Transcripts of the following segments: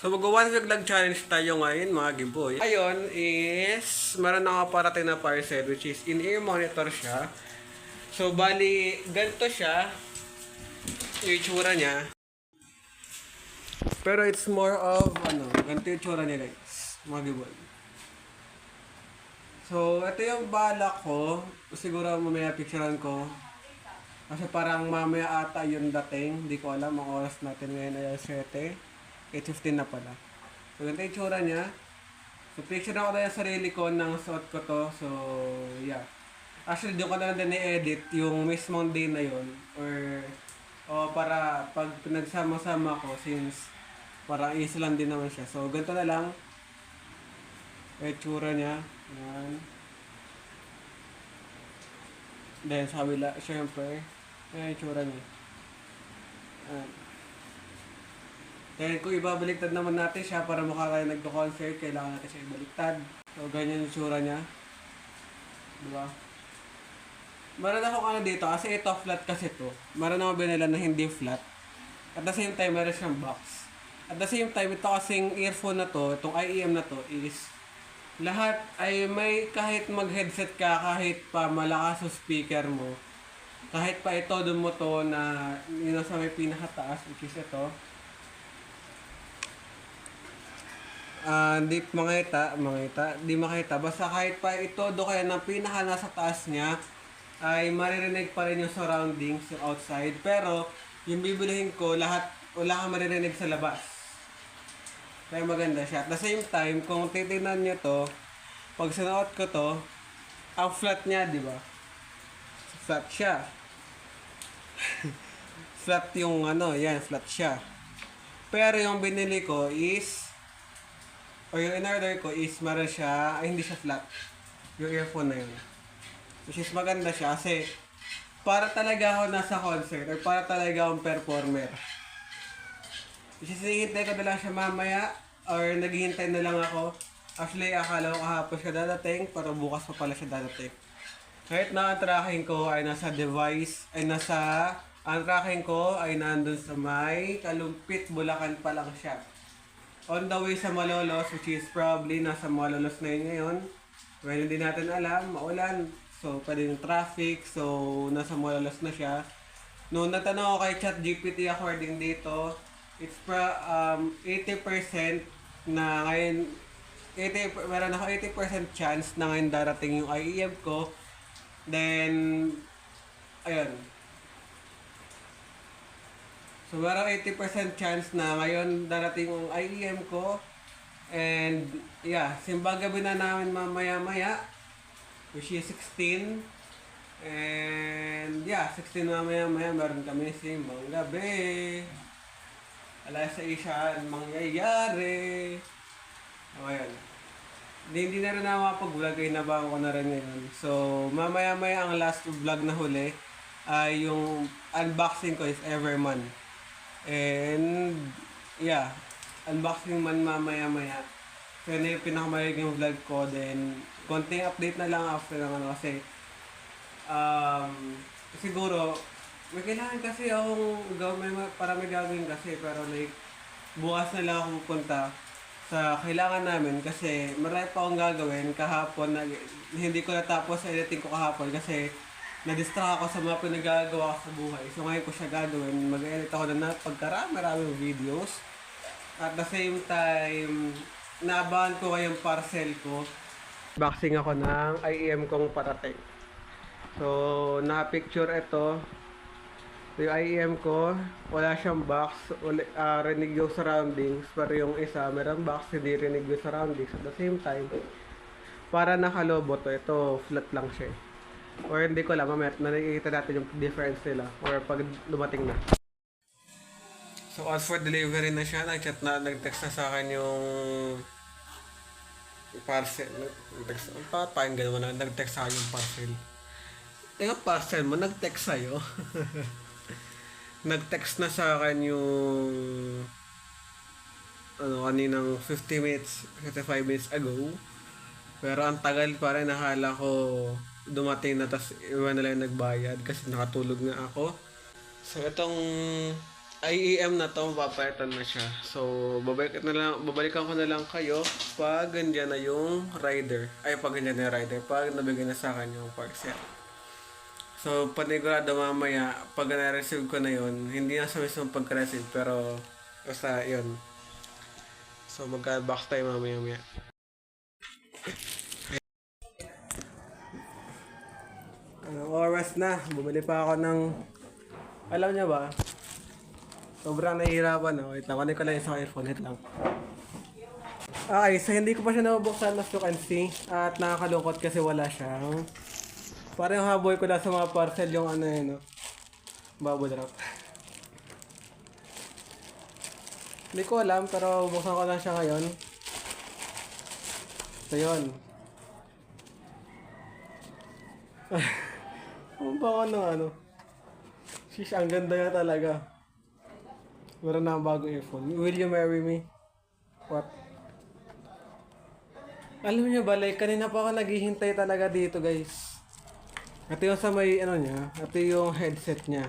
So mag-1 week lang challenge tayo ngayon mga giboy. Ayun is meron na ako parating na parcel which is in-ear monitor siya. So bali ganito siya yung itsura niya. Pero it's more of ganito yung itsura niya guys mga giboy. So ito yung balak ko. Siguro mamaya picturean ko. Kasi parang mamaya ata yung dating. Hindi ko alam ang oras natin ngayon ay 7. 8:15 na pala. So, ganito yung tsura niya. So, picture ako na yung sarili ko nang suot ko to. So, yeah. Actually, doon ko na lang din i-edit yung mismong day na yun. O para pag pinagsama-sama ko since parang easy lang din naman siya. So, ganito na lang. Yung tsura niya. Yan. Then, sa kabila, syempre. Yan yung tsura niya. Yan. Then kung ibabaliktad naman natin siya para mukha tayo nagdo-concert, kailangan natin siya ibaliktad. So ganyan yung tsura niya. Diba? Meron akong dito, kasi ito flat kasi to. Meron akong binila na hindi flat. At the same time, meron siyang box. At the same time, ito kasing earphone na to, itong IEM na to is lahat ay may kahit mag-headset ka, kahit pa malakas yung speaker mo. Kahit pa ito doon mo to na yun sa may pinakataas, which is ito. Hindi di makita. Basta kahit pa ito do kaya na pinaka nasa taas niya, ay maririnig pa rin yung surroundings, yung outside. Pero, yung bibilihin ko, lahat, wala kang maririnig sa labas. Kaya maganda siya. At the same time, kung titignan nyo to, pag sinuot ko to, ang flat niya, di ba? Flat siya. Flat yung yan, flat siya. Pero yung binili ko is o yung in-order ko is meron siya, ay hindi siya flat. Yung earphone na yun. Which is maganda siya kasi para talaga ako nasa concert or para talaga akong performer. Which is hinihintay ko na lang siya mamaya or naghihintay na lang ako. Actually, akala ko kahapon siya dadating pero bukas pa pala siya dadating. Kahit na ang tracking ko ay nasa device, ang tracking ko ay nandun sa may Kalumpit, Bulacan pa lang siya. On the way sa Malolos, which is probably nasa Malolos na yun ngayon. Well, hindi natin alam, maulan. So, pwede yung traffic. So, nasa Malolos na siya. Noong natanong ko kay ChatGPT according dito, it's 80% na ngayon, meron ako 80% chance na ngayon darating yung IEM ko. Then, ayun. So, merong 80% chance na ngayon darating ang IEM ko. And, yeah, simbang gabi na namin mamaya-maya. Which is 16. And, yeah, 16 mamaya-maya meron kami simbang gabi. Alas sa isa mangyayari. O, ayun. Hindi na rin ako makapag-vlog, ay nabangan ko na rin ngayon. So, mamaya-maya ang last vlog na huli ay yung unboxing ko is Everman. And, yeah, unboxing man mamaya-maya. So, yun yung pinakamayaging vlog ko. Then, konting update na lang after ng kasi, siguro, may kailangan kasi akong para may gagawin kasi, pero like, bukas na lang ako pupunta sa kailangan namin kasi marami pa akong gagawin kahapon na hindi ko natapos sa editing ko kahapon kasi na-distract ako sa mga pinagagawa ko sa buhay. So ngayon ko siya gagawin. Mag-edit ako na maraming videos. At the same time, naabahan ko ngayong parcel ko. Boxing ako ng IEM kong parating. So, na-picture ito. So, yung IEM ko, wala siyang box. Rinig yung surroundings. Pero yung isa, meron box, hindi rinig yung surroundings. At the same time, para nakalobo to, ito flat lang siya. Or hindi ko alam, mamaya nakikita natin yung difference nila or pag dumating na. So as for delivery na siya, nag-text na sa akin yung parcel. Nag-text, paano gano'n na, nag-text sa akin yung parcel. Yung parcel mo, nag-text sa'yo. Nag-text na sa akin yung kaninang 50 minutes, 55 minutes ago. Pero ang tagal pa rin, nakala ko dumating na, tas iwan na lang nagbayad kasi nakatulog nga ako. So itong IEM na to, mapapalitan na siya. So, babalikan ko na lang kayo pag ganyan na yung rider. Ay, pag ganyan na yung rider. Pag nabigay na sa akin yung parcel. So, panigurado mamaya, pag na-receive ko na yun, hindi na sa mismong pagka-receive, pero basta yun. So, magka-box tayo mamaya-maya. Anong oras na? Bumili pa ako ng... Alam niya ba? Sobrang nahihirapan, no? Wait lang, kunin ko lang isang earphone, wait lang. Okay, so hindi ko pa siya nabubuksan as you can see. At nakakalungkot kasi wala siyang... Parang haboy ko lang sa mga parcel yung ano yun, no? Bubble wrap. Hindi ko alam, pero buksan ko lang siya ngayon. So, yun. Ano ba ako ng ano? Shish, ang ganda niya talaga. Meron na ang bagong earphone. Will you marry me? What? Alam niyo ba, like, kanina pa ako naghihintay talaga dito, guys. Ito yung sa may, ano niya, ito yung headset niya.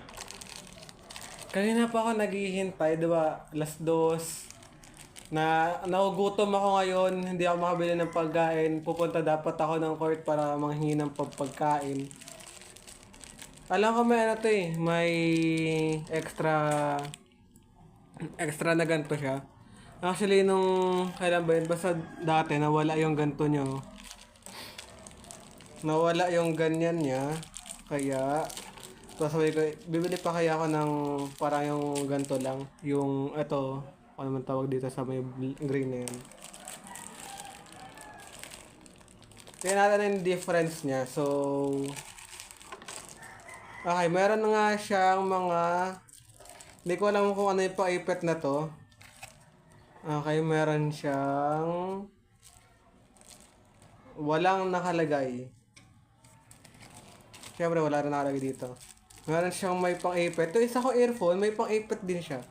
Kanina pa ako naghihintay, di ba? Alas 2. Nagugutom ako ngayon, hindi ako makabili ng pagkain. Pupunta dapat ako ng court para manghingi ng pagkain. Alam ko may ano to eh, may extra na ganito siya. Actually, nung kailan ba yun, basta dati nawala yung ganito nyo. Nawala yung ganyan niya. Kaya, so sabi ko, bibili pa kaya ako ng parang yung ganito lang. Yung, ito, ano naman tawag dito sa may green na yun. Kaya natin yung difference niya. So, okay, meron na nga siyang mga... Hindi ko alam kung ano yung paipit na to. Okay, meron siyang... Walang nakalagay. Siyempre, wala rin nakalagay dito. Meron siyang may pang-ipit. Ito isa ko earphone, may pang-ipit din siya.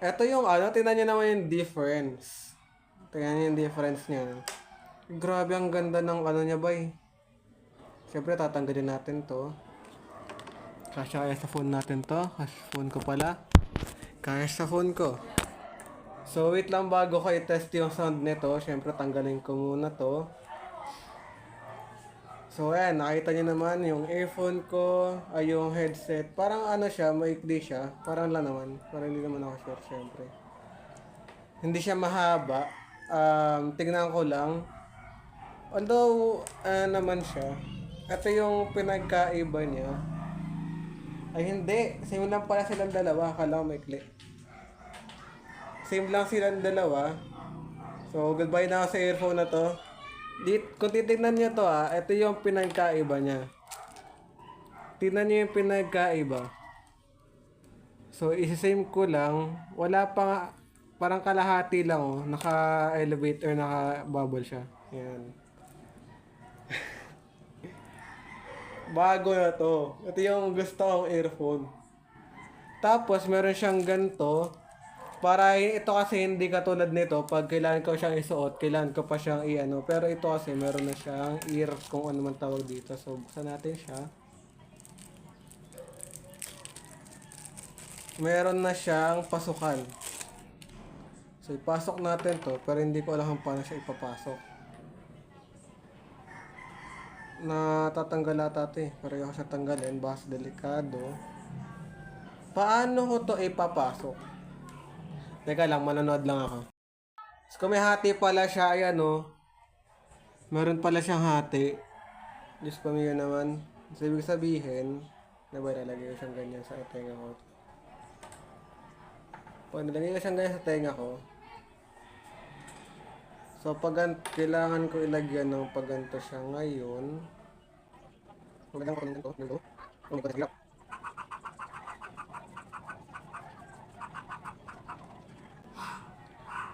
Ito yung ano, tingnan nyo naman yung difference. Tingnan nyo yung difference niya. Grabe, ang ganda ng ano niya, bay. Siyempre, tatanggalin natin to. Kasya kaya sa phone natin to. Kasi phone ko pala. Kaya sa phone ko. So, wait lang bago ko i-test yung sound nito. Siyempre, tanggalin ko muna to. So, ayan. Nakita nyo naman yung earphone ko. Ay, yung headset. Parang ano siya, maikli siya. Parang lang naman. Parang hindi naman ako sure, siyempre. Hindi siya mahaba. Tignan ko lang. Although, naman siya. Ito yung pinagkaiba niya. Ay, hindi. Same lang pala silang dalawa. Akala ko maikli. Same lang silang dalawa. So, goodbye na ako sa earphone na to. Kung titignan nyo to ito yung pinagkaiba niya. Tignan nyo yung pinagkaiba. So, isa-same ko lang. Wala pa nga, parang kalahati lang naka-elevate or naka-bubble siya. Yan. Bago na to. Ito yung gusto kong earphone. Tapos, meron siyang ganito. Para ito kasi hindi katulad nito. Pag kailangan ko siyang isuot, kailangan ko pa siyang i-ano. Pero ito kasi meron na siyang ear kung ano man tawag dito. So, buksan natin siya. Meron na siyang pasukan. So, ipasok natin to. Pero hindi ko alam kung paano siya ipapasok. Natatanggal ata ito eh. Pero yung siya tanggalin, baka delikado. Paano ko to ipapasok? Teka lang, manonood lang ako. So, kung may hati pala siya, ayan meron pala siyang hati. Diyos ko yun naman. So, ibig sabihin, nalagay ko siyang ganyan sa tenga ko. Pag nalagay ko siyang ganyan sa tenga ko, so, kailangan ko ilagyan ng pagganto siya ngayon. Magandang ko nito. Kung ito hirap.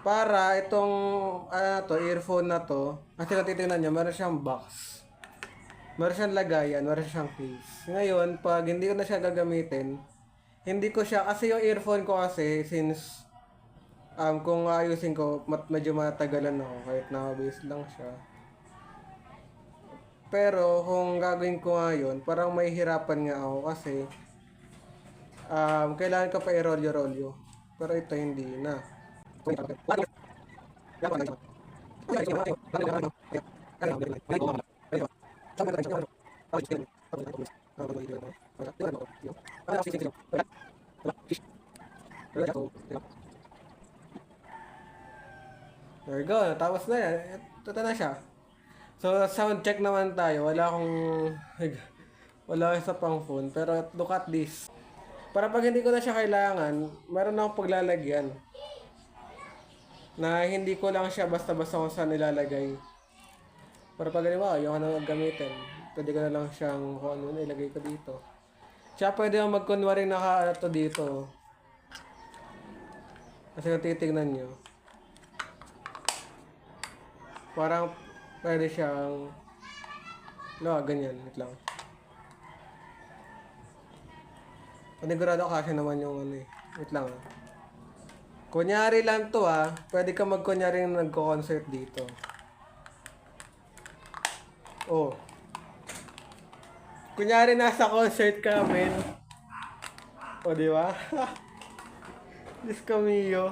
Para itong earphone na to, kasi kung titignan nyo, meron siyang box. Meron siyang lagayan, meron siyang case. Ngayon, pag hindi ko na siya gagamitin, hindi ko siya, kasi yung earphone ko kasi, since kung ayusin ko, medyo matagalan ako, kahit nakabase lang siya. Pero kung gagawin ko ngayon, parang may hirapan nga ako kasi Kailangan ka pa i-rolyo-rolyo. Pero ito hindi na. There we go. Tapos na yan. Ito na siya. So, sound check naman tayo. Wala sa pang phone. Pero look at this. Para pag hindi ko na siya kailangan, meron akong paglalagyan. Na hindi ko lang siya basta-basta kung saan nilalagay. Para pag halimbawa, yung ano gamitin. Pwede ko na lang siyang kung ano ilagay ko dito. Siya pwede akong magkunwaring naka-ato dito. Kasi kung titignan nyo. Parang pwede siyang ganyan, wait lang. Panigurado kasi naman yung ano eh. Wait lang. Kunyari lang to pwede ka magkunyari nagko-concert dito. Oh. Kunyari nasa concert ka, men. O, di ba? Diyos ko mio.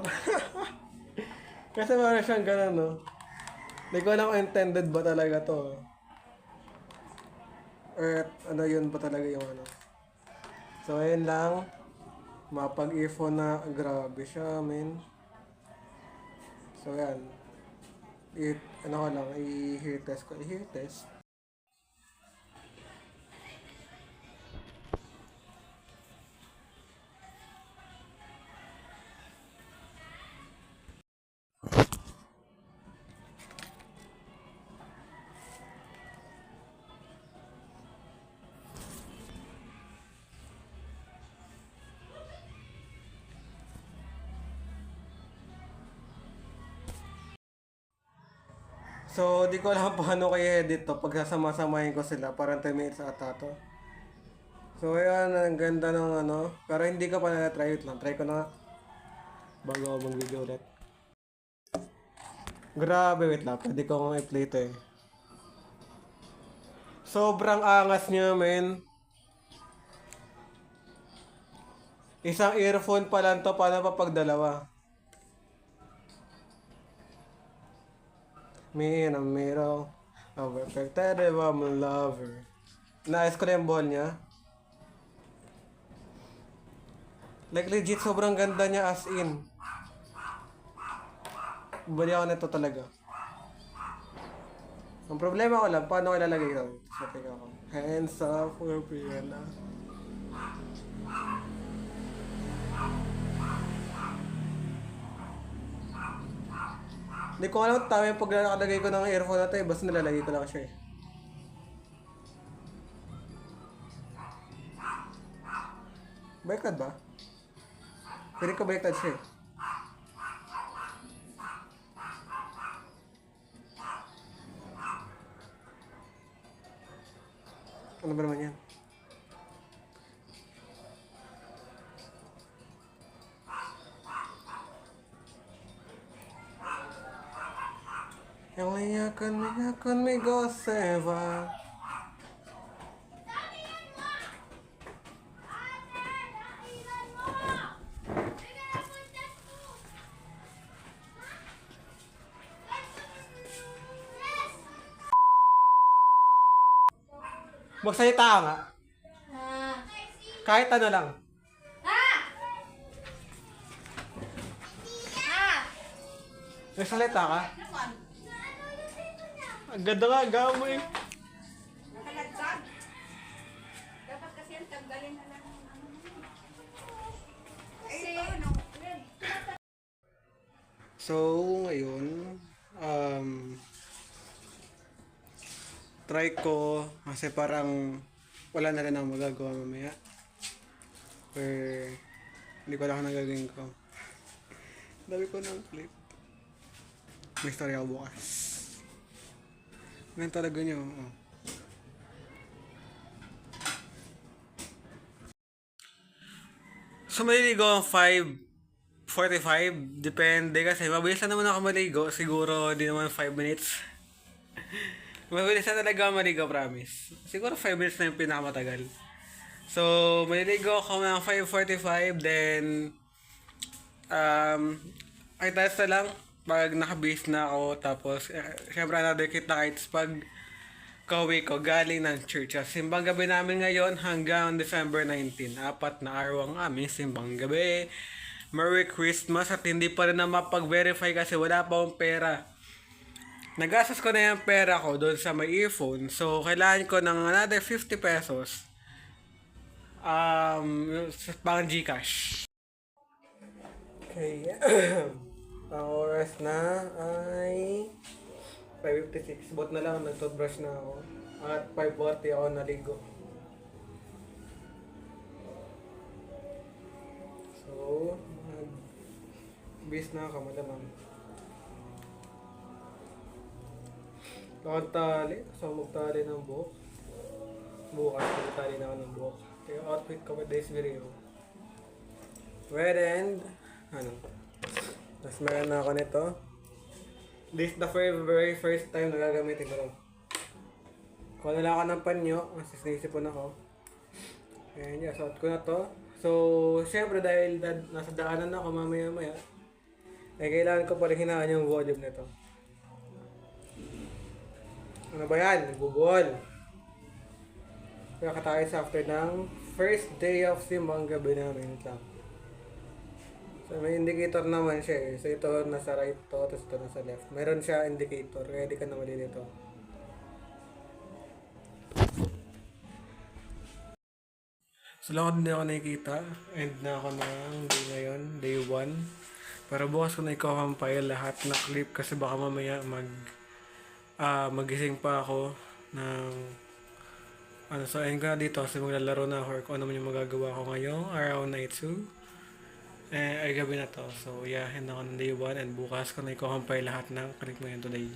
Kasi parang siyang ganun, no? Hindi ko alam kung intended ba talaga to. Or ano yun ba talaga yung ano. So ayun lang. Mapag-earphone na. Grabe siya, men. So yan. Ano ko lang. I-hear test ko. I-hear test. So, di ko alam paano kaya edit to pag sasama-samahin ko sila. Parang 10 minutes ata to. So, ayan, ang ganda ng ano. Pero hindi ko pa na-try it lang. Try ko na nga. Bago ako mag-video ulit. Grabe, wait lang. Pwede ko nga i-play to eh. Sobrang angas niya, men. Isang earphone pa lang to. Paano pa pag dalawa? Me in the middle of a perfected woman lover. Naayos ko na yung ball niya. Like legit, sobrang ganda niya as in. Bali ako nito talaga. Ang problema ko lang, paano ko ilalagay ito? So, tingnan ko. Hands off for Brianna. Hindi ko alam tama yung pag nakalagay ko ng earphone na ito basta nilalagay ko lang siya eh. Baliktad ba? Pwede ka baliktad siya eh. Ano ba naman yan? Ela conmigo se va. Magsalita ka nga. Kahit ano lang. Magsalita ka. Ang ganda nga, gamoy. Nakalagtag. Dapat kasi yan, tanggalin na lang. So, ngayon, try ko kasi parang wala na rin akong magagawa mamaya. Or, hindi ko alam kung nagagawin ko. Dami ko ng clip. May story ako bukas. Ganun talaga nyo. Oh. So, maliligo ang 5:45. Depende kasi mabilis na naman ako maligo. Siguro di naman 5 minutes. Mabilis na talaga ako maligo, promise. Siguro 5 minutes na yung pinakamatagal. So, maliligo ako ng 5:45, then, ay tayo na lang pag nakabase na ako, tapos, syempre, another kita kites pag kauwi ko galing ng church. Simbang gabi namin ngayon hanggang December 19. 4 na araw ang aming simbang gabi. Merry Christmas at hindi pa rin na mapag-verify kasi wala pa akong pera. Nagastos ko na yung pera ko doon sa may earphone. So, kailangan ko ng another 50 pesos. Pang Gcash. Okay. Ang oras na ay 5:56. Bot na lang, nag-toothbrush na ako. At 5:40 ako naligo. So, bis na ako, malamang. Nakantali. So, magtali ng buhok. Bukas, magtali na ako ng buhok. Ito yung outfit ko with this video. Red and, tapos meron na ako nito. This is the very first time na gagamitin ko lang. Kuha na lang ako ng panyo, kasi sinisipon ako. And yeah, suot ko na to. So, syempre dahil nasa daanan ako mamaya-maya, kailangan ko pa rin hinaan yung volume nito. Ano ba yan? Nagbubuhol. Kaya tayo sa after ng first day of simbang gabi namin lang. So, may indicator naman siya eh. So, ito nasa right to, tapos ito nasa left. Meron siya indicator, kaya di ka na malilito. So, lang din ako nakikita. End na ako ng day ngayon, day 1. Para bukas ko na i-compile lahat na clip kasi baka mamaya magising pa ako ng so ayun ka dito kasi maglalaro na ako or kung ano man yung magagawa ko ngayong araw na ito. Ay gabi na to. So yeah, end ako ng day 1 and bukas ko na i-compile lahat ng clip ngayon today.